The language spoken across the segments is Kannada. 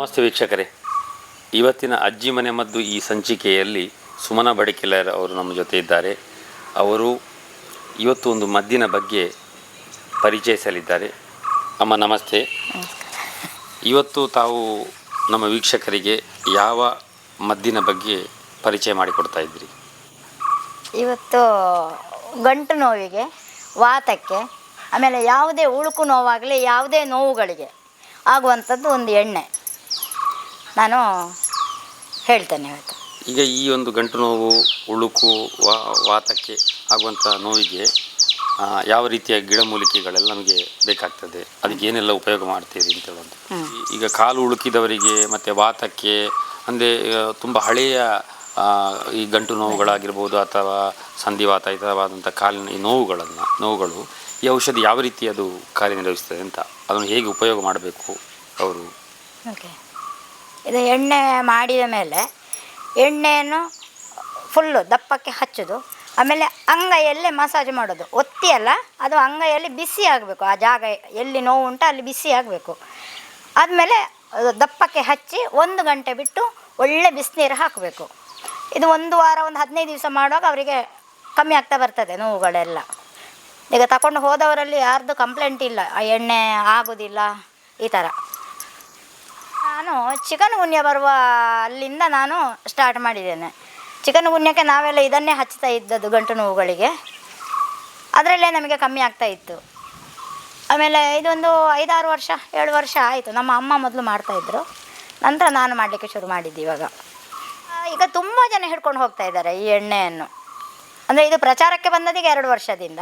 ನಮಸ್ತೆ ವೀಕ್ಷಕರೇ, ಇವತ್ತಿನ ಅಜ್ಜಿ ಮನೆ ಮದ್ದು ಈ ಸಂಚಿಕೆಯಲ್ಲಿ ಸುಮನ ಬಡಿಕೆಲರ್ ಅವರು ನಮ್ಮ ಜೊತೆ ಇದ್ದಾರೆ. ಅವರು ಇವತ್ತು ಒಂದು ಮದ್ದಿನ ಬಗ್ಗೆ ಪರಿಚಯಿಸಲಿದ್ದಾರೆ. ಅಮ್ಮ ನಮಸ್ತೆ. ಇವತ್ತು ತಾವು ನಮ್ಮ ವೀಕ್ಷಕರಿಗೆ ಯಾವ ಮದ್ದಿನ ಬಗ್ಗೆ ಪರಿಚಯ ಮಾಡಿಕೊಡ್ತಾ ಇದ್ರಿ? ಇವತ್ತು ಗಂಟು ನೋವಿಗೆ, ವಾತಕ್ಕೆ, ಆಮೇಲೆ ಯಾವುದೇ ಉಳುಕು ನೋವಾಗಲಿ ಯಾವುದೇ ನೋವುಗಳಿಗೆ ಆಗುವಂಥದ್ದು ಒಂದು ಎಣ್ಣೆ ನಾನು ಹೇಳ್ತೇನೆ ಇವತ್ತು. ಈಗ ಈ ಒಂದು ಗಂಟು ನೋವು, ಉಳುಕು, ವಾತಕ್ಕೆ ಆಗುವಂಥ ನೋವಿಗೆ ಯಾವ ರೀತಿಯ ಗಿಡಮೂಲಿಕೆಗಳೆಲ್ಲ ನಮಗೆ ಬೇಕಾಗ್ತದೆ, ಅದಕ್ಕೆ ಏನೆಲ್ಲ ಉಪಯೋಗ ಮಾಡ್ತೀರಿ ಅಂತ ಹೇಳುವಂಥ. ಈಗ ಕಾಲು ಉಳುಕಿದವರಿಗೆ ಮತ್ತು ವಾತಕ್ಕೆ ಅಂದರೆ ತುಂಬ ಹಳೆಯ ಈ ಗಂಟು ನೋವುಗಳಾಗಿರ್ಬೋದು ಅಥವಾ ಸಂಧಿವಾತ ಇತರವಾದಂಥ ಕಾಲಿನ ಈ ನೋವುಗಳು ಈ ಔಷಧಿ ಯಾವ ರೀತಿ ಅದು ಕಾರ್ಯನಿರ್ವಹಿಸ್ತದೆ ಅಂತ, ಅದನ್ನು ಹೇಗೆ ಉಪಯೋಗ ಮಾಡಬೇಕು ಅವರು? ಓಕೆ, ಇದು ಎಣ್ಣೆ ಮಾಡಿದ ಮೇಲೆ ಎಣ್ಣೆಯನ್ನು ಫುಲ್ಲು ದಪ್ಪಕ್ಕೆ ಹಚ್ಚೋದು, ಆಮೇಲೆ ಅಂಗೈಯಲ್ಲೇ ಮಸಾಜ್ ಮಾಡೋದು. ಒತ್ತಿಯಲ್ಲ, ಅದು ಅಂಗೈಯಲ್ಲಿ ಬಿಸಿ ಆಗಬೇಕು. ಆ ಜಾಗ ಎಲ್ಲಿ ನೋವು ಉಂಟು ಅಲ್ಲಿ ಬಿಸಿ ಆಗಬೇಕು. ಆದಮೇಲೆ ದಪ್ಪಕ್ಕೆ ಹಚ್ಚಿ 1 ಗಂಟೆ ಬಿಟ್ಟು ಒಳ್ಳೆ ಬಿಸಿನೀರು ಹಾಕಬೇಕು. ಇದು 1 ವಾರ, ಒಂದು 15 ದಿವಸ ಮಾಡುವಾಗ ಅವರಿಗೆ ಕಮ್ಮಿ ಆಗ್ತಾ ಬರ್ತದೆ ನೋವುಗಳೆಲ್ಲ. ಈಗ ತಗೊಂಡು ಹೋದವರಲ್ಲಿ ಯಾರ್ದು ಕಂಪ್ಲೇಂಟ್ ಇಲ್ಲ, ಆ ಎಣ್ಣೆ ಆಗೋದಿಲ್ಲ ಈ ಥರ. ನಾನು ಚಿಕನ್ ಗುನ್ಯ ಬರುವ ಅಲ್ಲಿಂದ ನಾನು ಸ್ಟಾರ್ಟ್ ಮಾಡಿದ್ದೇನೆ. ಚಿಕನ್ ಗುನ್ಯಕ್ಕೆ ನಾವೆಲ್ಲ ಇದನ್ನೇ ಹಚ್ತಾ ಇದ್ದದ್ದು ಗಂಟು ನೋವುಗಳಿಗೆ. ಅದರಲ್ಲೇ ನಮಗೆ ಕಮ್ಮಿ ಆಗ್ತಾ ಇತ್ತು. ಆಮೇಲೆ ಇದೊಂದು 5-6 ವರ್ಷ 7 ವರ್ಷ ಆಯಿತು. ನಮ್ಮ ಅಮ್ಮ ಮೊದಲು ಮಾಡ್ತಾಯಿದ್ರು, ನಂತರ ನಾನು ಮಾಡಲಿಕ್ಕೆ ಶುರು ಮಾಡಿದ್ದೆ. ಈಗ ತುಂಬ ಜನ ಹಿಡ್ಕೊಂಡು ಹೋಗ್ತಾ ಇದ್ದಾರೆ ಈ ಎಣ್ಣೆಯನ್ನು. ಅಂದರೆ ಇದು ಪ್ರಚಾರಕ್ಕೆ ಬಂದದೀಗ 2 ವರ್ಷದಿಂದ.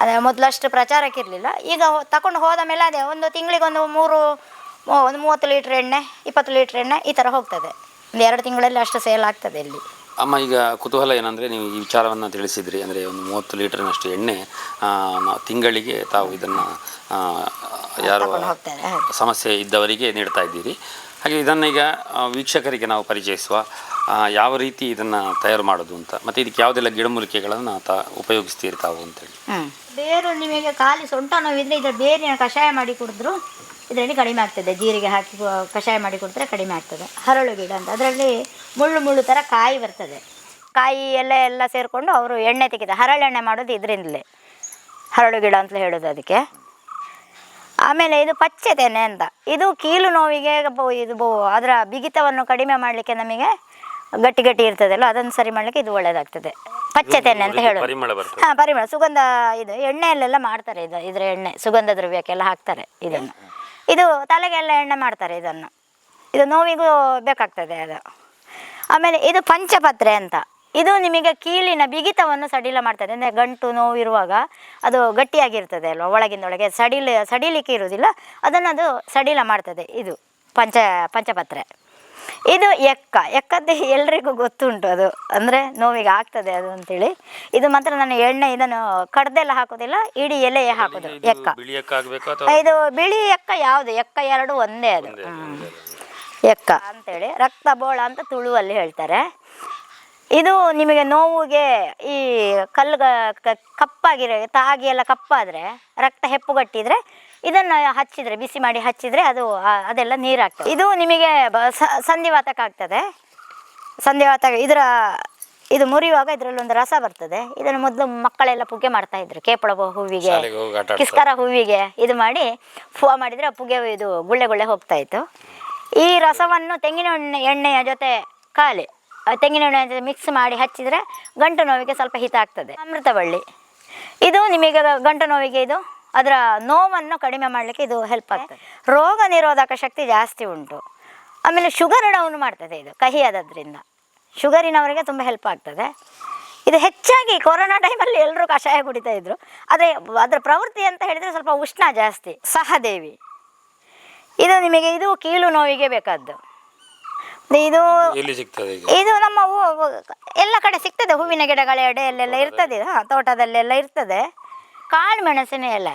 ಅದೇ ಮೊದಲಷ್ಟು ಪ್ರಚಾರಕ್ಕೆ ಇರಲಿಲ್ಲ. ಈಗ ತಗೊಂಡು ಹೋದ ಮೇಲೆ ಅದೇ ಒಂದು ತಿಂಗಳಿಗೊಂದು 30 ಲೀಟ್ರ್ ಎಣ್ಣೆ, 20 ಲೀಟ್ರ್ ಎಣ್ಣೆ ಈ ಥರ ಹೋಗ್ತದೆ. ಒಂದು 2 ತಿಂಗಳಲ್ಲಿ ಅಷ್ಟು ಸೇಲ್ ಆಗ್ತದೆ ಇಲ್ಲಿ. ಅಮ್ಮ, ಈಗ ಕುತೂಹಲ ಏನಂದರೆ, ನೀವು ಈ ವಿಚಾರವನ್ನು ತಿಳಿಸಿದ್ರಿ. ಅಂದರೆ ಒಂದು 30 ಲೀಟ್ರಿನಷ್ಟು ಎಣ್ಣೆ ತಿಂಗಳಿಗೆ ತಾವು ಇದನ್ನು ಯಾರು ಸಮಸ್ಯೆ ಇದ್ದವರಿಗೆ ನೀಡ್ತಾ ಇದ್ದೀರಿ. ಹಾಗೆ ಇದನ್ನೀಗ ವೀಕ್ಷಕರಿಗೆ ನಾವು ಪರಿಚಯಿಸುವ ಯಾವ ರೀತಿ ಇದನ್ನು ತಯಾರು ಮಾಡೋದು ಅಂತ, ಮತ್ತು ಇದಕ್ಕೆ ಯಾವುದೆಲ್ಲ ಗಿಡಮೂಲಿಕೆಗಳನ್ನು ಉಪಯೋಗಿಸ್ತೀರಿ ತಾವು ಅಂತೇಳಿ. ಬೇರು ನಿಮಗೆ ಖಾಲಿ ಸೊಂಟ ನೋವಿದ್ರೆ ಇದರ ಬೇರಿನ ಕಷಾಯ ಮಾಡಿ ಕುಡಿದ್ರು ಇದರಲ್ಲಿ ಕಡಿಮೆ ಆಗ್ತದೆ. ಜೀರಿಗೆ ಹಾಕಿ ಕಷಾಯ ಮಾಡಿ ಕುಡಿದ್ರೆ ಕಡಿಮೆ ಆಗ್ತದೆ. ಹರಳು ಗಿಡ ಅಂತ, ಅದರಲ್ಲಿ ಮುಳ್ಳು ಥರ ಕಾಯಿ ಬರ್ತದೆ. ಕಾಯಿ ಎಲ್ಲ ಸೇರಿಕೊಂಡು ಅವರು ಎಣ್ಣೆ ತೆಗೆದ ಹರಳೆಣ್ಣೆ ಮಾಡೋದು ಇದರಿಂದಲೇ. ಹರಳು ಗಿಡ ಅಂತಲೇ ಹೇಳೋದು ಅದಕ್ಕೆ. ಆಮೇಲೆ ಇದು ಪಚ್ಚೆ ತೆನೆ ಅಂತ, ಇದು ಕೀಲು ನೋವಿಗೆ ಅದರ ಬಿಗಿತವನ್ನು ಕಡಿಮೆ ಮಾಡಲಿಕ್ಕೆ, ನಮಗೆ ಗಟ್ಟಿ ಇರ್ತದಲ್ಲ ಅದನ್ನು ಸರಿ ಮಾಡಲಿಕ್ಕೆ ಇದು ಒಳ್ಳೆಯದಾಗ್ತದೆ. ಪಚ್ಚೆ ತೆನೆ ಅಂತ ಹೇಳೋದು. ಹಾಂ, ಪರಿಮಳ, ಸುಗಂಧ. ಇದು ಎಣ್ಣೆಯಲ್ಲೆಲ್ಲ ಮಾಡ್ತಾರೆ. ಇದರ ಎಣ್ಣೆ ಸುಗಂಧ ದ್ರವ್ಯಕ್ಕೆಲ್ಲ ಹಾಕ್ತಾರೆ ಇದನ್ನು. ಇದು ತಲೆಗೆಲ್ಲ ಎಣ್ಣೆ ಮಾಡ್ತಾರೆ ಇದನ್ನು. ಇದು ನೋವಿಗೂ ಬೇಕಾಗ್ತದೆ ಅದು. ಆಮೇಲೆ ಇದು ಪಂಚಪತ್ರೆ ಅಂತ, ಇದು ನಿಮಗೆ ಕೀಲಿನ ಬಿಗಿತವನ್ನು ಸಡಿಲ ಮಾಡ್ತದೆ. ಅಂದರೆ ಗಂಟು ನೋವು ಇರುವಾಗ ಅದು ಗಟ್ಟಿಯಾಗಿರ್ತದೆ ಅಲ್ವ, ಒಳಗಿಂದೊಳಗೆ ಸಡಿಲಿಕ್ಕೆ ಇರುವುದಿಲ್ಲ, ಅದು ಸಡಿಲ ಮಾಡ್ತದೆ. ಇದು ಪಂಚಪತ್ರೆ. ಇದು ಎಕ್ಕದ್ದು ಎಲ್ರಿಗೂ ಗೊತ್ತುಂಟು, ಅದು ಅಂದರೆ ನೋವಿಗೆ ಆಗ್ತದೆ ಅದು ಅಂತೇಳಿ. ಇದು ಮಾತ್ರ ನಾನು ಎಣ್ಣೆ ಇದನ್ನು ಕಡ್ದೆಲ್ಲ ಹಾಕೋದಿಲ್ಲ, ಇಡೀ ಎಲೆಯೇ ಹಾಕೋದು. ಇದು ಬಿಳಿ ಎಕ್ಕ ಯಾವುದು, ಎಕ್ಕ 2 ಒಂದೇ. ಅದು ಎಕ್ಕ ಅಂತೇಳಿ ರಕ್ತ ಬೋಳ ಅಂತ ತುಳುವಲ್ಲಿ ಹೇಳ್ತಾರೆ. ಇದು ನಿಮಗೆ ನೋವಿಗೆ ಈ ಕಪ್ಪಾಗಿರೋ ತಾಗಿ ಎಲ್ಲ ಕಪ್ಪಾದರೆ, ರಕ್ತ ಹೆಪ್ಪುಗಟ್ಟಿದ್ರೆ ಇದನ್ನು ಹಚ್ಚಿದರೆ, ಬಿಸಿ ಮಾಡಿ ಹಚ್ಚಿದರೆ ಅದೆಲ್ಲ ನೀರಾಗ್ತದೆ. ಇದು ನಿಮಗೆ ಸಂಧಿವಾತಕ್ಕಾಗ್ತದೆ. ಇದು ಮುರಿಯುವಾಗ ಇದರಲ್ಲಿ ಒಂದು ರಸ ಬರ್ತದೆ. ಇದನ್ನು ಮೊದಲು ಮಕ್ಕಳೆಲ್ಲ ಪುಗೆ ಮಾಡ್ತಾಯಿದ್ರು. ಕೇಪಳ ಹೂವಿಗೆ, ಕಿಸ್ಕರ ಹೂವಿಗೆ ಇದು ಮಾಡಿ ಫೋ ಮಾಡಿದರೆ ಪುಗೆ ಇದು ಗುಳ್ಳೆ ಹೋಗ್ತಾಯಿತ್ತು. ಈ ರಸವನ್ನು ತೆಂಗಿನ ಎಣ್ಣೆಯ ಜೊತೆ ತೆಂಗಿನ ಎಣ್ಣೆ ಜೊತೆ ಮಿಕ್ಸ್ ಮಾಡಿ ಹಚ್ಚಿದರೆ ಗಂಟು ನೋವಿಗೆ ಸ್ವಲ್ಪ ಹಿತ ಆಗ್ತದೆ. ಅಮೃತಬಳ್ಳಿ, ಇದು ನಿಮಗೆ ಗಂಟು ನೋವಿಗೆ ಅದರ ನೋವನ್ನು ಕಡಿಮೆ ಮಾಡಲಿಕ್ಕೆ ಇದು ಹೆಲ್ಪ್ ಆಗ್ತದೆ. ರೋಗ ನಿರೋಧಕ ಶಕ್ತಿ ಜಾಸ್ತಿ ಉಂಟು. ಆಮೇಲೆ ಶುಗರ್ ಡೌನ್ ಮಾಡ್ತದೆ. ಇದು ಕಹಿ ಆದದ್ರಿಂದ ಶುಗರಿನವರಿಗೆ ತುಂಬ ಹೆಲ್ಪ್ ಆಗ್ತದೆ. ಇದು ಹೆಚ್ಚಾಗಿ ಕೊರೋನಾ ಟೈಮಲ್ಲಿ ಎಲ್ಲರೂ ಕಷಾಯ ಕುಡಿತಾ ಇದ್ರು. ಆದರೆ ಅದರ ಪ್ರವೃತ್ತಿ ಅಂತ ಹೇಳಿದರೆ ಸ್ವಲ್ಪ ಉಷ್ಣ ಜಾಸ್ತಿ. ಸಹದೇವಿ, ಇದು ನಿಮಗೆ ಕೀಲು ನೋವಿಗೆ ಬೇಕಾದ್ದು. ಇದು ನಮ್ಮ ಎಲ್ಲ ಕಡೆ ಸಿಗ್ತದೆ. ಹೂವಿನ ಗಿಡಗಳ ಎಡೆಯಲ್ಲೆಲ್ಲ ಇರ್ತದೆ, ತೋಟದಲ್ಲೆಲ್ಲ ಇರ್ತದೆ. ಕಾಳು ಮೆಣಸಿನ ಎಲೆ,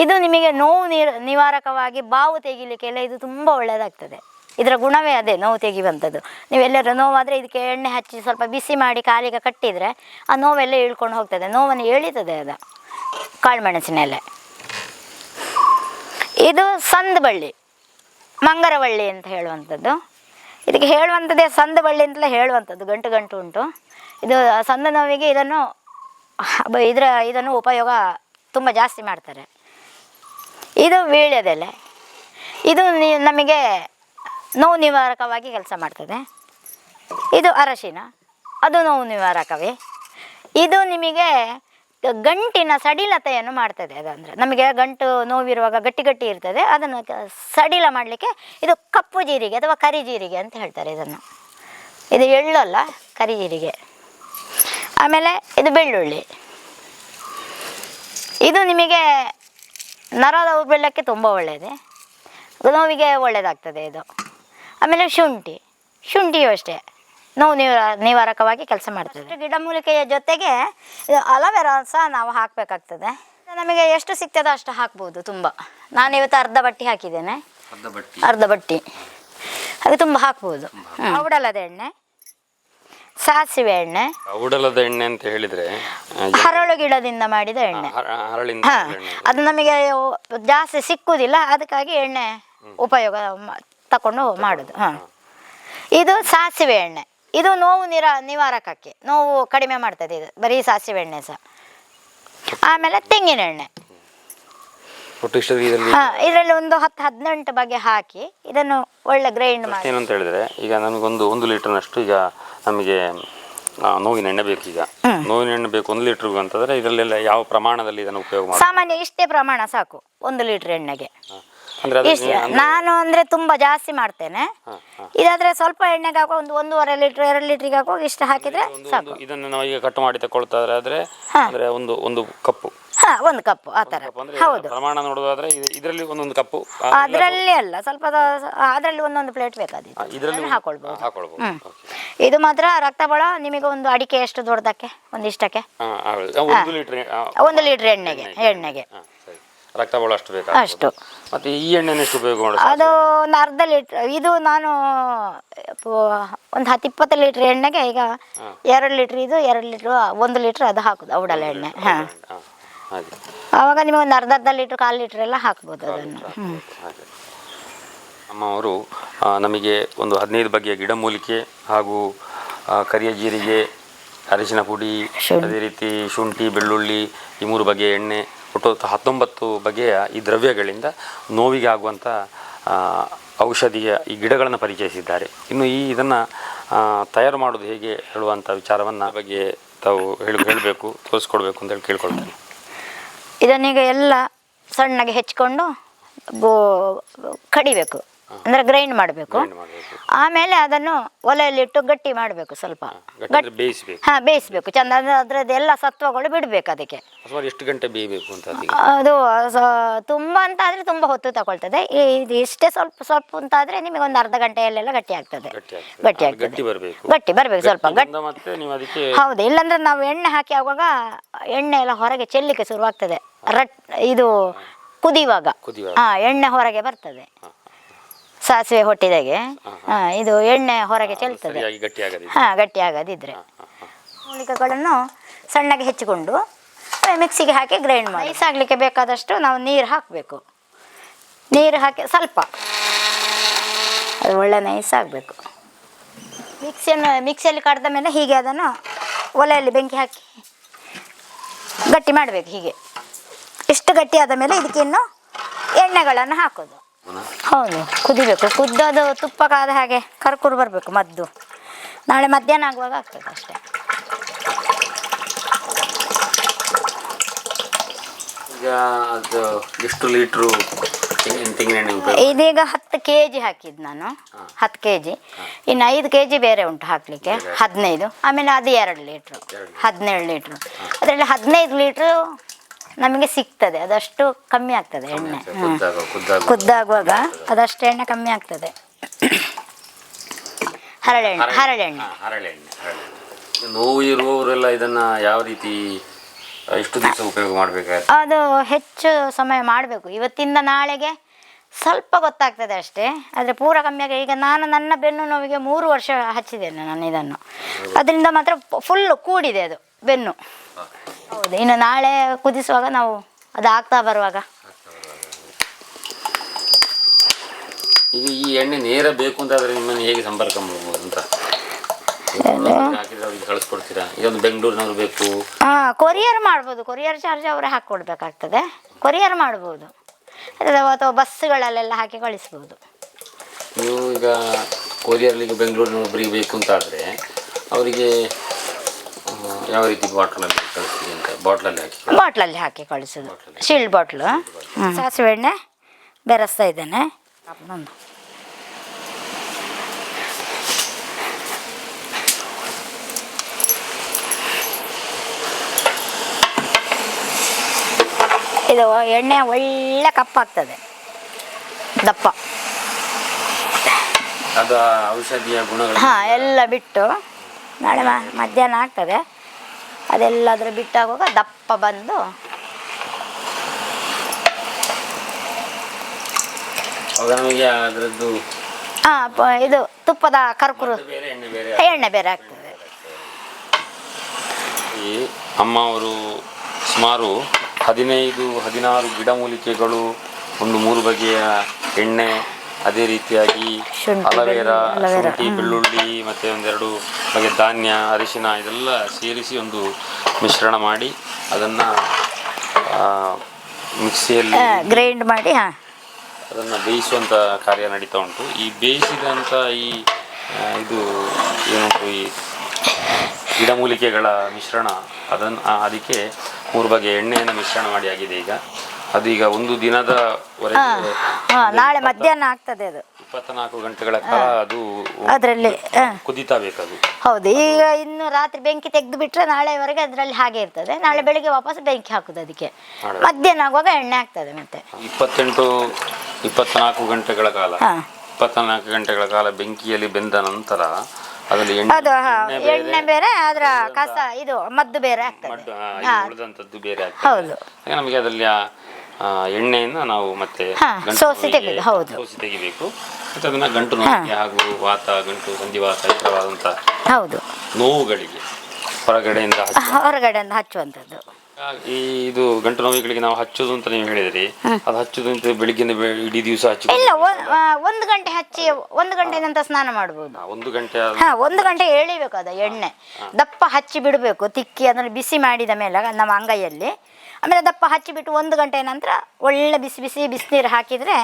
ಇದು ನಿಮಗೆ ನೋವು ನಿವಾರಕವಾಗಿ ಬಾವು ತೆಗಿಲಿಕ್ಕೆಲ್ಲ ಇದು ತುಂಬ ಒಳ್ಳೆಯದಾಗ್ತದೆ. ಇದರ ಗುಣವೇ ಅದೇ, ನೋವು ತೆಗೆಯುವಂಥದ್ದು. ನೀವೆಲ್ಲರೂ ನೋವಾದರೆ ಇದಕ್ಕೆ ಎಣ್ಣೆ ಹಚ್ಚಿ ಸ್ವಲ್ಪ ಬಿಸಿ ಮಾಡಿ ಕಾಲಿಗೆ ಕಟ್ಟಿದರೆ ಆ ನೋವೆಲ್ಲ ಇಳ್ಕೊಂಡು ಹೋಗ್ತದೆ, ನೋವನ್ನು ಎಳಿತದೆ ಅದು ಕಾಳು ಮೆಣಸಿನ ಎಲೆ. ಇದು ಸಂದ ಬಳ್ಳಿ, ಮಂಗರವಳ್ಳಿ ಅಂತ ಹೇಳುವಂಥದ್ದು. ಇದಕ್ಕೆ ಹೇಳುವಂಥದ್ದೇ ಸಂದ ಬಳ್ಳಿ ಅಂತಲೇ ಹೇಳುವಂಥದ್ದು, ಗಂಟು ಗಂಟು ಉಂಟು. ಇದು ಸಂದ ನೋವಿಗೆ ಇದನ್ನು ಉಪಯೋಗ ತುಂಬ ಜಾಸ್ತಿ ಮಾಡ್ತಾರೆ. ಇದು ವೀಳ್ಯದೆಲೆ, ಇದು ನಮಗೆ ನೋವು ನಿವಾರಕವಾಗಿ ಕೆಲಸ ಮಾಡ್ತದೆ. ಇದು ಅರಶಿನ, ಅದು ನೋವು ನಿವಾರಕವೇ. ಇದು ನಿಮಗೆ ಗಂಟಿನ ಸಡಿಲತೆಯನ್ನು ಮಾಡ್ತದೆ. ಅದಂದರೆ ನಮಗೆ ಗಂಟು ನೋವಿರುವಾಗ ಗಟ್ಟಿ ಗಟ್ಟಿ ಇರ್ತದೆ, ಅದನ್ನು ಸಡಿಲ ಮಾಡಲಿಕ್ಕೆ ಇದು ಕಪ್ಪು ಜೀರಿಗೆ ಅಥವಾ ಕರಿ ಜೀರಿಗೆ ಅಂತ ಹೇಳ್ತಾರೆ ಇದನ್ನು. ಇದು ಎಳ್ಳು ಅಲ್ಲ, ಕರಿ ಜೀರಿಗೆ. ಆಮೇಲೆ ಇದು ಬೆಳ್ಳುಳ್ಳಿ, ಇದು ನಿಮಗೆ ನರ ದೌರ್ಬಲ್ಯಕ್ಕೆ ತುಂಬ ಒಳ್ಳೆಯದು, ನೋವಿಗೆ ಒಳ್ಳೆಯದಾಗ್ತದೆ ಇದು. ಆಮೇಲೆ ಶುಂಠಿಯು ಅಷ್ಟೇ ನೋವು ನಿವಾರಕವಾಗಿ ಕೆಲಸ ಮಾಡ್ತದೆ. ಗಿಡಮೂಲಿಕೆಯ ಜೊತೆಗೆ ಇದು ಅಲೋವೆರಾ ಸಹ ನಾವು ಹಾಕಬೇಕಾಗ್ತದೆ. ನಮಗೆ ಎಷ್ಟು ಸಿಗ್ತದೋ ಅಷ್ಟು ಹಾಕ್ಬೋದು. ತುಂಬ ನಾನಿವತ್ತು ಅರ್ಧ ಬಟ್ಟಿ ಹಾಕಿದ್ದೇನೆ, ಅರ್ಧ ಬಟ್ಟಿ, ಅದು ತುಂಬ ಹಾಕ್ಬೋದು. ಔಡಲದ ಎಣ್ಣೆ, ಸಾಸಿವೆ ಎಣ್ಣೆ. ಔಡಲದ ಎಣ್ಣೆ ಅಂತ ಹೇಳಿದರೆ ಹರಳು ಗಿಡದಿಂದ ಮಾಡಿದ ಎಣ್ಣೆ. ಅದು ನಮಗೆ ಜಾಸ್ತಿ ಸಿಕ್ಕುವುದಿಲ್ಲ, ಅದಕ್ಕಾಗಿ ಎಣ್ಣೆ ಉಪಯೋಗ ತಗೊಂಡು ಮಾಡೋದು. ಇದು ಸಾಸಿವೆ ಎಣ್ಣೆ, ಇದು ನೋವು ನಿವಾರಕಕ್ಕೆ, ನೋವು ಕಡಿಮೆ ಮಾಡ್ತದೆ ಇದು ಬರೀ ಸಾಸಿವೆ ಎಣ್ಣೆ ಸಹ. ಆಮೇಲೆ ತೆಂಗಿನ ಎಣ್ಣೆ, ಇದರಲ್ಲಿ ಒಂದು 10-18 ಬಗೆ ಹಾಕಿ ಇದನ್ನು ಒಳ್ಳೆ ಗ್ರೈಂಡ್ ಮಾಡಿ. ಏನಂತ ಹೇಳಿದ್ರೆ, ಈಗ ನಮಗೊಂದು 1 ಲೀಟರ್ನಷ್ಟು ಈಗ ನಮಗೆ ನೋವಿನ ಎಣ್ಣೆ ಬೇಕು. ಈಗ ನೋವಿನ ಎಣ್ಣೆ ಬೇಕು 1 ಲೀಟರ್ಗೆ ಅಂತಂದ್ರೆ ಇದರಲ್ಲೆಲ್ಲ ಯಾವ ಪ್ರಮಾಣದಲ್ಲಿ ಇದನ್ನು ಉಪಯೋಗ ಮಾಡಿ? ಸಾಮಾನ್ಯ ಇಷ್ಟೇ ಪ್ರಮಾಣ ಸಾಕು 1 ಲೀಟರ್ ಎಣ್ಣೆಗೆ. ನಾನು ಅಂದ್ರೆ ತುಂಬಾ ಜಾಸ್ತಿ ಮಾಡ್ತೇನೆ. ಇದಾದ್ರೆ ಸ್ವಲ್ಪ ಎಣ್ಣೆಗೆ ಹಾಕೋ 1.5 ಲೀಟರ್ 2 ಲೀಟರ್ಗೆ ಹಾಕೋ ಇಷ್ಟು ಹಾಕಿದ್ರೆ ಸಾಕು. ಇದನ್ನು ನಾವು ಈಗ ಕಟ್ ಮಾಡಿ ತಗೊಳ್ತಾ ಇದ್ರೆ ಅಂದ್ರೆ ಒಂದು ಕಪ್ಪು, 1 ಕಪ್ ಆ ತರ. ಹೌದು, ಪ್ರಮಾಣ ನೋಡೋದಾದ್ರೆ ಇದರಲ್ಲಿ 1 ಕಪ್ಪು, ಅದರಲ್ಲಿ ಅಲ್ಲ, ಸ್ವಲ್ಪ ಅದರಲ್ಲಿ 1 ಪ್ಲೇಟ್ ಬೇಕಾದ್ರೆ ಹಾಕೊಳ್ಬಹುದು. ಇದು ಮಾತ್ರ ರಕ್ತಬಳ ನಿಮಗೆ ಒಂದು ಅಡಿಕೆ ಎಷ್ಟು ದೊಡ್ಡದಕ್ಕೆ ಒಂದಿಷ್ಟಕ್ಕೆ 1 ಲೀಟರ್ ಎಣ್ಣೆಗೆ ರಕ್ತಬಳ ಅಷ್ಟು ಬೇಕು ಅಷ್ಟು. ಮತ್ತೆ ಈ ಎಣ್ಣೆನ ಎಷ್ಟು ಉಪಯೋಗ ಮಾಡೋದು? ಅದು ಒಂದು ಅರ್ಧ ಲೀಟರ್. ಇದು ನಾನು ಒಂದು 10-20 ಲೀಟರ್ ಎಣ್ಣೆಗೆ ಈಗ 2 ಲೀಟರ್ ಇದು 2 ಲೀಟರ್ 1 ಲೀಟರ್ ಅದು ಹಾಕುದು ಔಡಲ ಎಣ್ಣೆ. ಆವಾಗ ನಿಮಗೆ ಒಂದು ಅರ್ಧ ಲೀಟರ್ 1/4 ಲೀಟರ್ ಎಲ್ಲ ಹಾಕ್ಬೋದು ಅದನ್ನು. ಅಮ್ಮ ಅವರು ನಮಗೆ ಒಂದು 15 ಬಗೆಯ ಗಿಡಮೂಲಿಕೆ ಹಾಗೂ ಕರಿಯ ಜೀರಿಗೆ, ಅರಿಶಿನ ಪುಡಿ, ಅದೇ ರೀತಿ ಶುಂಠಿ, ಬೆಳ್ಳುಳ್ಳಿ, ಈ 3 ಬಗೆಯ ಎಣ್ಣೆ, ಒಟ್ಟು 19 ಬಗೆಯ ಈ ದ್ರವ್ಯಗಳಿಂದ ನೋವಿಗೆ ಆಗುವಂಥ ಔಷಧಿಯ ಈ ಗಿಡಗಳನ್ನು ಪರಿಚಯಿಸಿದ್ದಾರೆ. ಇನ್ನು ಇದನ್ನು ತಯಾರು ಮಾಡೋದು ಹೇಗೆ ಹೇಳುವಂಥ ವಿಚಾರವನ್ನು ಬಗ್ಗೆ ತಾವು ಹೇಳಬೇಕು, ತೋರಿಸ್ಕೊಡ್ಬೇಕು ಅಂತೇಳಿ ಕೇಳ್ಕೊಳ್ತೇನೆ. ಇದನ್ನೀಗ ಎಲ್ಲ ಸಣ್ಣಗೆ ಹೆಚ್ಚಿಕೊಂಡು ಕಡಿಬೇಕು, ಅಂದರೆ ಗ್ರೈಂಡ್ ಮಾಡಬೇಕು. ಆಮೇಲೆ ಅದನ್ನು ಒಲೆಯಲ್ಲಿಟ್ಟು ಗಟ್ಟಿ ಮಾಡಬೇಕು, ಸ್ವಲ್ಪ ಬೇಯಿಸಬೇಕು ಚಂದ. ಅದರದ್ದೆಲ್ಲ ಸತ್ವಗಳು ಬಿಡಬೇಕು ಅದಕ್ಕೆ. ಎಷ್ಟು ಗಂಟೆ ಬೇಯಬೇಕು ಅಂತ? ಅದು ತುಂಬ ಅಂತ ಆದರೆ ತುಂಬ ಹೊತ್ತು ತಗೊಳ್ತದೆ. ಇದು ಇಷ್ಟೇ ಸ್ವಲ್ಪ ಅಂತ ಆದರೆ ನಿಮಗೆ ಒಂದು ಅರ್ಧ ಗಂಟೆಯಲ್ಲೆಲ್ಲ ಗಟ್ಟಿ ಆಗ್ತದೆ. ಗಟ್ಟಿ ಬರಬೇಕು ಸ್ವಲ್ಪ ಗಟ್ಟಿ. ಹೌದು, ಇಲ್ಲಾಂದ್ರೆ ನಾವು ಎಣ್ಣೆ ಹಾಕಿ ಆಗುವಾಗ ಎಣ್ಣೆ ಎಲ್ಲ ಹೊರಗೆ ಚೆಲ್ಲಿಕ್ಕೆ ಶುರುವಾಗ್ತದೆ. ಇದು ಕುದಿಯುವಾಗ ಎಣ್ಣೆ ಹೊರಗೆ ಬರ್ತದೆ. ಸಾಸಿವೆ ಹೊಟ್ಟಿದಾಗೆ ಇದು ಎಣ್ಣೆ ಹೊರಗೆ ಚೆಲ್ತದೆ. ಗಟ್ಟಿ ಆಗದಿದ್ರೆ ಮೂಲಿಕೆಗಳನ್ನು ಸಣ್ಣಗೆ ಹೆಚ್ಚಿಕೊಂಡು ಮಿಕ್ಸಿಗೆ ಹಾಕಿ ಗ್ರೈಂಡ್ ಮಾಡಿ. ನೈಸ್ ಆಗಲಿಕ್ಕೆ ಬೇಕಾದಷ್ಟು ನಾವು ನೀರು ಹಾಕಬೇಕು. ನೀರು ಹಾಕಿ ಸ್ವಲ್ಪ ಅದು ಒಳ್ಳೆ ನೈಸ್ ಆಗಬೇಕು. ಮಿಕ್ಸಿಯಲ್ಲಿ ಕಡ್ದ ಮೇಲೆ ಹೀಗೆ ಅದನ್ನು ಒಲೆಯಲ್ಲಿ ಬೆಂಕಿ ಹಾಕಿ ಗಟ್ಟಿ ಮಾಡಬೇಕು. ಹೀಗೆ ಇಷ್ಟು ಗಟ್ಟಿ ಆದ ಮೇಲೆ ಇದಕ್ಕೆ ಇನ್ನು ಎಣ್ಣೆಗಳನ್ನು ಹಾಕೋದು. ಹೌದು, ಕುದಿಬೇಕು. ಕುದ್ದದು ತುಪ್ಪ ಕಾದ ಹಾಗೆ ಕರ್ಕುರು ಬರಬೇಕು. ಮದ್ದು ನಾಳೆ ಮಧ್ಯಾಹ್ನ ಆಗುವಾಗ ಆಗ್ತದೆ ಅಷ್ಟೇ. ಈಗ ಅದು ಎಷ್ಟು ಲೀಟ್ರು ತೆಂಗಿನೆಣ್ಣೆ? ಇದೀಗ 10 kg ಹಾಕಿದ್ದು ನಾನು, 10 kg. ಇನ್ನು 5 kg ಬೇರೆ ಉಂಟು ಹಾಕಲಿಕ್ಕೆ, 15. ಆಮೇಲೆ ಅದು 2 ಲೀಟ್ರು, 17 ಲೀಟ್ರು. ಅದರಲ್ಲಿ 15 ಲೀಟ್ರು ನಮಗೆ ಸಿಗ್ತದೆ. ಅದಷ್ಟು ಕಮ್ಮಿ ಆಗ್ತದೆ ಎಣ್ಣೆ. ಕುದ್ದಾಗುವಾಗ ಅದಷ್ಟು ಎಣ್ಣೆ ಕಮ್ಮಿ ಆಗ್ತದೆ. ಹರಳೆಣ್ಣೆ ನೋವು ಇರುವವರೆಲ್ಲ ಇದನ್ನ ಯಾವ ರೀತಿ ಎಷ್ಟು ದಿವಸ ಉಪಯೋಗ ಮಾಡಬೇಕಾದ್ರೆ? ಅದು ಹೆಚ್ಚು ಸಮಯ ಮಾಡಬೇಕು. ಇವತ್ತಿಂದ ನಾಳೆಗೆ ಸ್ವಲ್ಪ ಗೊತ್ತಾಗ್ತದೆ ಅಷ್ಟೇ, ಆದರೆ ಪೂರ ಕಮ್ಮಿಯಾಗಿ. ಈಗ ನಾನು ನನ್ನ ಬೆನ್ನು ನೋವಿಗೆ 3 ವರ್ಷ ಹಚ್ಚಿದ್ದೇನೆ ನಾನು ಇದನ್ನು. ಅದರಿಂದ ಮಾತ್ರ ಫುಲ್ಲು ಕೂಡಿದೆ ಅದು ಬೆನ್ನು. ಹೌದು, ಇನ್ನು ನಾಳೆ ಕುದಿಸುವಾಗ ನಾವು ಅದು ಆಗ್ತಾ ಬರುವಾಗ ಈಗ ಈ ಎಣ್ಣೆ ನೇರ ಬೇಕು ಅಂತಾದರೆ ನಿಮ್ಮನ್ನು ಹೇಗೆ ಸಂಪರ್ಕ ಮಾಡ್ಬೋದು ಅಂತ ಹಾಕಿದ್ರೆ ಅವ್ರಿಗೆ ಕಳಿಸ್ಕೊಡ್ತೀರಾ? ಇದೊಂದು ಬೆಂಗಳೂರಿನವ್ರು ಬೇಕು, ಕೊರಿಯರ್ ಮಾಡ್ಬೋದು. ಕೊರಿಯರ್ ಚಾರ್ಜ್ ಅವರೇ ಹಾಕ್ಕೊಡ್ಬೇಕಾಗ್ತದೆ. ಕೊರಿಯರ್ ಮಾಡ್ಬೋದು ಅಥವಾ ಬಸ್ಸುಗಳಲ್ಲೆಲ್ಲ ಹಾಕಿ ಕಳಿಸ್ಬೋದು. ನೀವು ಈಗ ಕೊರಿಯರ್ಲಿಗೆ ಬೆಂಗಳೂರಿನೊಬ್ಬರಿಗೆ ಬೇಕು ಅಂತಾದರೆ ಅವರಿಗೆ ಯಾವ ರೀತಿ ಬಾಟ್ಲಲ್ಲಿ ಕಳಿಸ್ತೀರಿ ಅಂತ? ಬಾಟ್ಲಲ್ಲಿ ಹಾಕಿ ಕಳಿಸೋದು, ಶೀಲ್ಡ್ ಬಾಟ್ಲು. ಸಾಸಿವೆ ಎಣ್ಣೆ ಬೆರೆಸ್ತಾ ಇದ್ದೇನೆ. ಇದು ಎಣ್ಣೆ ಒಳ್ಳೆ ಕಪ್ಪಾಗ್ತದೆ, ದಪ್ಪ. ಅದು ಔಷಧಿಯ ಗುಣಗಳು ಎಲ್ಲ ಬಿಟ್ಟು ನಾಳೆ ಮಧ್ಯಾಹ್ನ ಆಗ್ತದೆ, ಅದೆಲ್ಲದರ ಬಿಟ್ಟಾಗುವಾಗ ದಪ್ಪ ಬಂದು ನಮಗೆ ಅದರದ್ದು ಇದು ತುಪ್ಪದ ಕರ್ಕುರು ಎಣ್ಣೆ ಬೇರೆ ಆಗ್ತದೆ. ಈ ಅಮ್ಮ ಅವರು ಸುಮಾರು 15-16 ಗಿಡಮೂಲಿಕೆಗಳು, ಒಂದು 3 ಬಗೆಯ ಎಣ್ಣೆ, ಅದೇ ರೀತಿಯಾಗಿ ಅಲವೇರಾ, ಶುಂಠಿ, ಬೆಳ್ಳುಳ್ಳಿ, ಮತ್ತು 1-2 ಬಗೆಯ ಧಾನ್ಯ, ಅರಿಶಿನ ಇದೆಲ್ಲ ಸೇರಿಸಿ ಒಂದು ಮಿಶ್ರಣ ಮಾಡಿ ಅದನ್ನು ಮಿಕ್ಸಿಯಲ್ಲಿ ಗ್ರೈಂಡ್ ಮಾಡಿ ಅದನ್ನು ಬೇಯಿಸುವಂಥ ಕಾರ್ಯ ನಡೀತಾ ಉಂಟು. ಈ ಬೇಯಿಸಿದಂಥ ಈ ಇದು ಏನುಂಟು, ಈ ಗಿಡಮೂಲಿಕೆಗಳ ಮಿಶ್ರಣ, ಅದಕ್ಕೆ 3 ಬಗೆಯ ಎಣ್ಣೆಯನ್ನು ಮಿಶ್ರಣ ಮಾಡಿ ಆಗಿದೆ. ಈಗ ಅದು ಈಗ ಒಂದು ದಿನದವರೆಗೆ ನಾಳೆ ಮಧ್ಯಾಹ್ನ ಆಗ್ತದೆ. ಅದು 24 ಗಂಟೆಗಳ ಕಾಲ ಅದು ಅದರಲ್ಲಿ ಕುದೀತಾ ಬೇಕದು. ಹೌದು. ಈಗ ಇನ್ನು ರಾತ್ರಿ ಬೆಂಕಿ ತೆಗೆದು ಬಿಟ್ರೆ ನಾಳೆವರೆಗೆ ಅದರಲ್ಲಿ ಹಾಗೆ ಇರ್ತದೆ. ನಾಳೆ ಬೆಳಿಗ್ಗೆ ವಾಪಸ್ ಬೆಂಕಿ ಹಾಕುದು. ಅದಕ್ಕೆ ಮಧ್ಯಾಹ್ನ ಆಗುವಾಗ ಎಣ್ಣೆ ಆಗ್ತದೆ. ಮತ್ತೆ 24 ಗಂಟೆಗಳ ಕಾಲ 24 ಗಂಟೆಗಳ ಕಾಲ ಬೆಂಕಿಯಲ್ಲಿ ಬೆಂದ ನಂತರ ಅದರಲ್ಲಿ ಎಣ್ಣೆ ಬೇರೆ, ಅದರ ಕಸ ಇದು ಮದ್ದು ಬೇರೆ ಆಗ್ತದೆ, ಉಳಿದಂಥದ್ದು ಬೇರೆ ಆಗ್ತದೆ. ಹೌದು. ನಮಗೆ ಅದರಲ್ಲಿ ಎಣ್ಣೆಯನ್ನು ನಾವು ಮತ್ತೆ ಸೋಸಿ ತೆಗಿಬೇಕು. ಮತ್ತೆ ಅದನ್ನ ಗಂಟು ನೋವಿಗೆ ಹಾಗೂ ಗಂಟು ಸಂಧಿವಾತ ಇತರವಾದಂಥ ನೋವುಗಳಿಗೆ ಹೊರಗಡೆಯಿಂದ ಹಚ್ಚುವಂಥದ್ದು. ಇದು ಗಂಟು ನೋವುಗಳಿಗೆ ನಾವು ಹಚ್ಚೋದು ಅಂತ ನೀವು ಹೇಳಿದ್ರಿ, ಅದು ಹಚ್ಚೋದು ಅಂತ ಬೆಳಿಗ್ಗೆ ಇಡೀ ದಿವಸ ಹಚ್ಚಿ ಇಲ್ಲ, 1 ಗಂಟೆ ಹಚ್ಚಿ 1 ಗಂಟೆ ನಂತರ ಸ್ನಾನ ಮಾಡ್ಬೋದು. 1 ಗಂಟೆ 1 ಗಂಟೆ ಎಳಿಬೇಕು. ಅದು ಎಣ್ಣೆ ದಪ್ಪ ಹಚ್ಚಿ ಬಿಡಬೇಕು, ತಿಕ್ಕಿ ಅದನ್ನು ಬಿಸಿ ಮಾಡಿದ ಮೇಲೆ ನಮ್ಮ ಅಂಗೈಯಲ್ಲಿ. ಆಮೇಲೆ ದಪ್ಪ ಹಚ್ಚಿಬಿಟ್ಟು 1 ಗಂಟೆ ನಂತರ ಒಳ್ಳೆ ಬಿಸಿನೀರು ಹಾಕಿದರೆ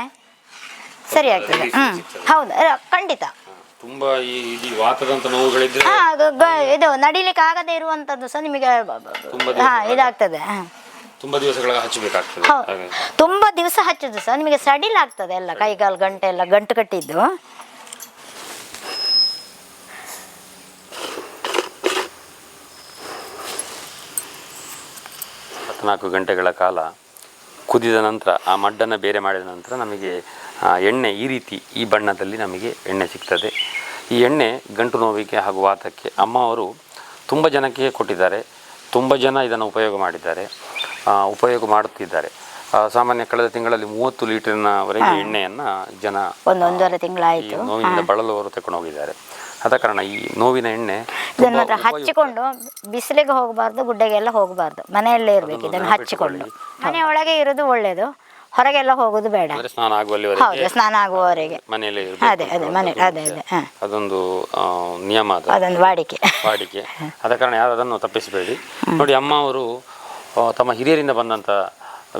ಸರಿ ಆಗ್ತದೆ. ಹೌದು, ಖಂಡಿತ. ತುಂಬಾ ಈ ವಾತದಂತ ನೋವುಗಳಿದ್ರೆ ಇದು ನಡಿಲಿಕ್ಕೆ ಆಗದೆ ಇರುವಂತದ್ದು ಸಹ ನಿಮಗೆ ಇದಾಗ್ತದೆ. ತುಂಬಾ ದಿವಸಗಳ ಹಚ್ಚಬೇಕಾಗ್ತದೆ. ತುಂಬಾ ದಿವಸ ಹಚ್ಚೋದು ಸಹ ನಿಮಗೆ ಸಡಿಲ್ ಆಗ್ತದೆ. ಎಲ್ಲ ಕೈಗಾಲು ಗಂಟೆ ಎಲ್ಲ ಗಂಟು ಕಟ್ಟಿದ್ದು. 24 ಗಂಟೆಗಳ ಕಾಲ ಕುದಿದ ನಂತರ ಆ ಮಡ್ಡನ್ನು ಬೇರೆ ಮಾಡಿದ ನಂತರ ನಮಗೆ ಎಣ್ಣೆ ಈ ರೀತಿ ಈ ಬಣ್ಣದಲ್ಲಿ ನಮಗೆ ಎಣ್ಣೆ ಸಿಗ್ತದೆ. ಈ ಎಣ್ಣೆ ಗಂಟು ನೋವಿಗೆ ಹಾಗೂ ವಾತಕ್ಕೆ ಅಮ್ಮ ಅವರು ತುಂಬ ಜನಕ್ಕೆ ಕೊಟ್ಟಿದ್ದಾರೆ. ತುಂಬ ಜನ ಇದನ್ನು ಉಪಯೋಗ ಮಾಡಿದ್ದಾರೆ, ಉಪಯೋಗ ಮಾಡುತ್ತಿದ್ದಾರೆ. ಸಾಮಾನ್ಯ ಕಳೆದ ತಿಂಗಳಲ್ಲಿ 30 ಲೀಟರ್ನವರೆಗೆ ಎಣ್ಣೆಯನ್ನು ಜನ 1.5 ತಿಂಗಳಾಯಿತು ನೋವಿನಿಂದ ಬಳಲುವವರು ತಗೊಂಡು ಹೋಗಿದ್ದಾರೆ. ಆದ ಕಾರಣ ಈ ನೋವಿನ ಎಣ್ಣೆ ಇದನ್ನು ಹಚ್ಚಿಕೊಂಡು ಬಿಸಿಲಿಗೆ ಹೋಗಬಾರ್ದು, ಗುಡ್ಡೆಗೆಲ್ಲ ಹೋಗಬಾರ್ದು, ಮನೆಯಲ್ಲೇ ಇರಬೇಕು. ಇದನ್ನು ಹಚ್ಚಿಕೊಂಡು ಮನೆಯೊಳಗೆ ಇರೋದು ಒಳ್ಳೆಯದು, ಹೊರಗೆಲ್ಲ ಹೋಗೋದು ಬೇಡ. ಸ್ನಾನ ಆಗುವವರೆಗೆ ಮನೆಯಲ್ಲೇ ಅದೇ ಅದೊಂದು ನಿಯಮ, ಅದೊಂದು ವಾಡಿಕೆ. ಆದ ಕಾರಣ ಯಾರು ಅದನ್ನು ತಪ್ಪಿಸಬೇಡಿ. ನೋಡಿ, ಅಮ್ಮ ಅವರು ತಮ್ಮ ಹಿರಿಯರಿಂದ ಬಂದಂಥ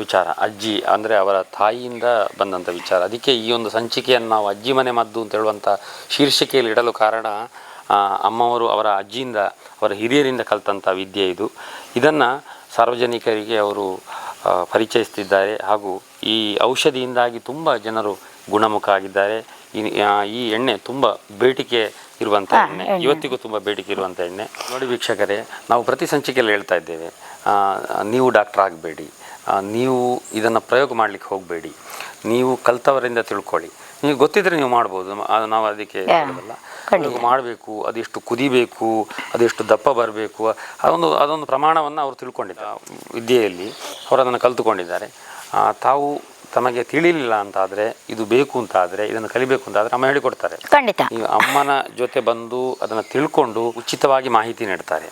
ವಿಚಾರ, ಅಜ್ಜಿ ಅಂದರೆ ಅವರ ತಾಯಿಯಿಂದ ಬಂದಂಥ ವಿಚಾರ. ಅದಕ್ಕೆ ಈ ಒಂದು ಸಂಚಿಕೆಯನ್ನು ನಾವು ಅಜ್ಜಿ ಮನೆ ಮದ್ದು ಅಂತ ಹೇಳುವಂಥ ಶೀರ್ಷಿಕೆಯಲ್ಲಿ ಇಡಲು ಕಾರಣ, ಅಮ್ಮವರು ಅವರ ಅಜ್ಜಿಯಿಂದ, ಅವರ ಹಿರಿಯರಿಂದ ಕಲಿತಂಥ ವಿದ್ಯೆ ಇದು. ಇದನ್ನು ಸಾರ್ವಜನಿಕರಿಗೆ ಅವರು ಪರಿಚಯಿಸ್ತಿದ್ದಾರೆ. ಹಾಗೂ ಈ ಔಷಧಿಯಿಂದಾಗಿ ತುಂಬ ಜನರು ಗುಣಮುಖ ಆಗಿದ್ದಾರೆ. ಈ ಎಣ್ಣೆ ತುಂಬ ಬೇಡಿಕೆ ಇರುವಂಥ ಎಣ್ಣೆ, ಇವತ್ತಿಗೂ ತುಂಬ ಬೇಡಿಕೆ ಇರುವಂಥ ಎಣ್ಣೆ. ನೋಡಿ ವೀಕ್ಷಕರೇ, ನಾವು ಪ್ರತಿ ಸಂಚಿಕೆಯಲ್ಲಿ ಹೇಳ್ತಾ ಇದ್ದೇವೆ, ನೀವು ಡಾಕ್ಟರ್ ಆಗಬೇಡಿ, ನೀವು ಇದನ್ನು ಪ್ರಯೋಗ ಮಾಡಲಿಕ್ಕೆ ಹೋಗಬೇಡಿ, ನೀವು ಕಲ್ತವರಿಂದ ತಿಳ್ಕೊಳ್ಳಿ. ನೀವು ಗೊತ್ತಿದ್ರೆ ನೀವು ಮಾಡ್ಬೋದು, ನಾವು ಅದಕ್ಕೆ ಹೇಳೋದಲ್ಲ. ಮಾಡಬೇಕು, ಅದೆಷ್ಟು ಕುದಿಬೇಕು, ಅದೆಷ್ಟು ದಪ್ಪ ಬರಬೇಕು, ಅದೊಂದು ಪ್ರಮಾಣವನ್ನು ಅವರು ತಿಳ್ಕೊಂಡಿದ್ದಾರೆ. ವಿದ್ಯೆಯಲ್ಲಿ ಅವರು ಅದನ್ನು ಕಲಿತುಕೊಂಡಿದ್ದಾರೆ. ತಾವು ತಮಗೆ ತಿಳಿಲಿಲ್ಲ ಅಂತಾದರೆ, ಇದು ಬೇಕು ಅಂತಾದರೆ, ಇದನ್ನು ಕಲಿಬೇಕು ಅಂತಾದರೆ ಅಮ್ಮ ಹೇಳಿಕೊಡ್ತಾರೆ. ಖಂಡಿತ ನೀವು ಅಮ್ಮನ ಜೊತೆ ಬಂದು ಅದನ್ನು ತಿಳ್ಕೊಂಡು ಉಚಿತವಾಗಿ ಮಾಹಿತಿ ನೀಡ್ತಾರೆ,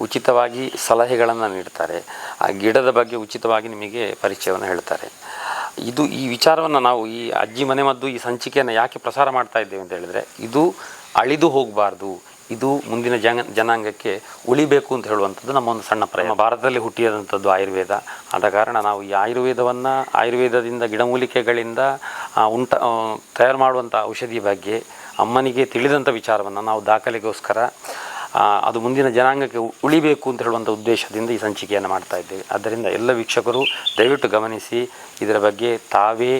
ಉಚಿತವಾಗಿ ಸಲಹೆಗಳನ್ನು ನೀಡ್ತಾರೆ, ಆ ಗಿಡದ ಬಗ್ಗೆ ಉಚಿತವಾಗಿ ನಿಮಗೆ ಪರಿಚಯವನ್ನು ಹೇಳ್ತಾರೆ. ಈ ವಿಚಾರವನ್ನು ನಾವು ಈ ಅಜ್ಜಿ ಮನೆಮದ್ದು ಈ ಸಂಚಿಕೆಯನ್ನು ಯಾಕೆ ಪ್ರಸಾರ ಮಾಡ್ತಾ ಇದ್ದೇವೆ ಅಂತ ಹೇಳಿದರೆ, ಇದು ಅಳಿದು ಹೋಗಬಾರ್ದು, ಇದು ಮುಂದಿನ ಜನಾಂಗಕ್ಕೆ ಉಳಿಬೇಕು ಅಂತ ಹೇಳುವಂಥದ್ದು ನಮ್ಮ ಒಂದು ಸಣ್ಣ ಪ್ರಯತ್ನ. ಭಾರತದಲ್ಲಿ ಹುಟ್ಟಿದಂಥದ್ದು ಆಯುರ್ವೇದ. ಆದ ಕಾರಣ ನಾವು ಈ ಆಯುರ್ವೇದದಿಂದ ಗಿಡಮೂಲಿಕೆಗಳಿಂದ ತಯಾರು ಮಾಡುವಂಥ ಔಷಧಿಯ ಬಗ್ಗೆ ಅಮ್ಮನಿಗೆ ತಿಳಿದಂಥ ವಿಚಾರವನ್ನು ನಾವು ದಾಖಲೆಗೋಸ್ಕರ ಅದು ಮುಂದಿನ ಜನಾಂಗಕ್ಕೆ ಉಳಿಬೇಕು ಅಂತ ಹೇಳುವಂಥ ಉದ್ದೇಶದಿಂದ ಈ ಸಂಚಿಕೆಯನ್ನು ಮಾಡ್ತಾ ಇದ್ದೇವೆ. ಆದ್ದರಿಂದ ಎಲ್ಲ ವೀಕ್ಷಕರು ದಯವಿಟ್ಟು ಗಮನಿಸಿ, ಇದರ ಬಗ್ಗೆ ತಾವೇ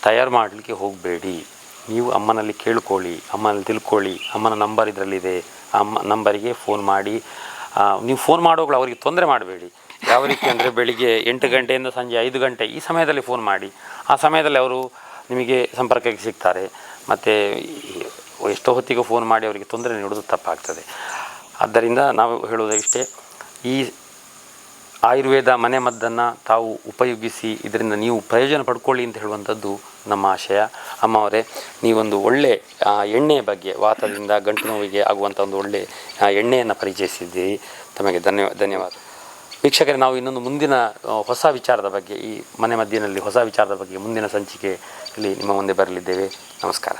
ತಯಾರು ಮಾಡಲಿಕ್ಕೆ ಹೋಗಬೇಡಿ. ನೀವು ಅಮ್ಮನಲ್ಲಿ ಕೇಳ್ಕೊಳ್ಳಿ, ಅಮ್ಮನಲ್ಲಿ ತಿಳ್ಕೊಳ್ಳಿ. ಅಮ್ಮನ ನಂಬರ್ ಇದರಲ್ಲಿದೆ, ಅಮ್ಮ ನಂಬರಿಗೆ ಫೋನ್ ಮಾಡಿ. ನೀವು ಫೋನ್ ಮಾಡೋಗಳು ಅವರಿಗೆ ತೊಂದರೆ ಮಾಡಬೇಡಿ. ಯಾವ ರೀತಿ ಅಂದರೆ ಬೆಳಿಗ್ಗೆ 8 ಗಂಟೆಯಿಂದ ಸಂಜೆ 5 ಗಂಟೆ ಈ ಸಮಯದಲ್ಲಿ ಫೋನ್ ಮಾಡಿ. ಆ ಸಮಯದಲ್ಲಿ ಅವರು ನಿಮಗೆ ಸಂಪರ್ಕಕ್ಕೆ ಸಿಗ್ತಾರೆ. ಮತ್ತು ಎಷ್ಟೋ ಹೊತ್ತಿಗೆ ಫೋನ್ ಮಾಡಿ ಅವರಿಗೆ ತೊಂದರೆ ನೀಡೋದು ತಪ್ಪಾಗ್ತದೆ. ಆದ್ದರಿಂದ ನಾವು ಹೇಳೋದು ಇಷ್ಟೇ, ಈ ಆಯುರ್ವೇದ ಮನೆಮದ್ದನ್ನು ತಾವು ಉಪಯೋಗಿಸಿ ಇದರಿಂದ ನೀವು ಪ್ರಯೋಜನ ಪಡ್ಕೊಳ್ಳಿ ಅಂತ ಹೇಳುವಂಥದ್ದು ನಮ್ಮ ಆಶಯ. ಅಮ್ಮವರೇ, ನೀವೊಂದು ಒಳ್ಳೆ ಎಣ್ಣೆಯ ಬಗ್ಗೆ, ವಾತದಿಂದ ಗಂಟು ನೋವಿಗೆ ಆಗುವಂಥ ಒಂದು ಒಳ್ಳೆ ಎಣ್ಣೆಯನ್ನು ಪರಿಚಯಿಸಿದ್ದೀರಿ. ತಮಗೆ ಧನ್ಯವಾದ. ವೀಕ್ಷಕರೇ, ನಾವು ಇನ್ನೊಂದು ಮುಂದಿನ ಹೊಸ ವಿಚಾರದ ಬಗ್ಗೆ, ಈ ಮನೆಮದ್ದಿನಲ್ಲಿ ಹೊಸ ವಿಚಾರದ ಬಗ್ಗೆ ಮುಂದಿನ ಸಂಚಿಕೆಯಲ್ಲಿ ನಿಮ್ಮ ಮುಂದೆ ಬರಲಿದ್ದೇವೆ. ನಮಸ್ಕಾರ.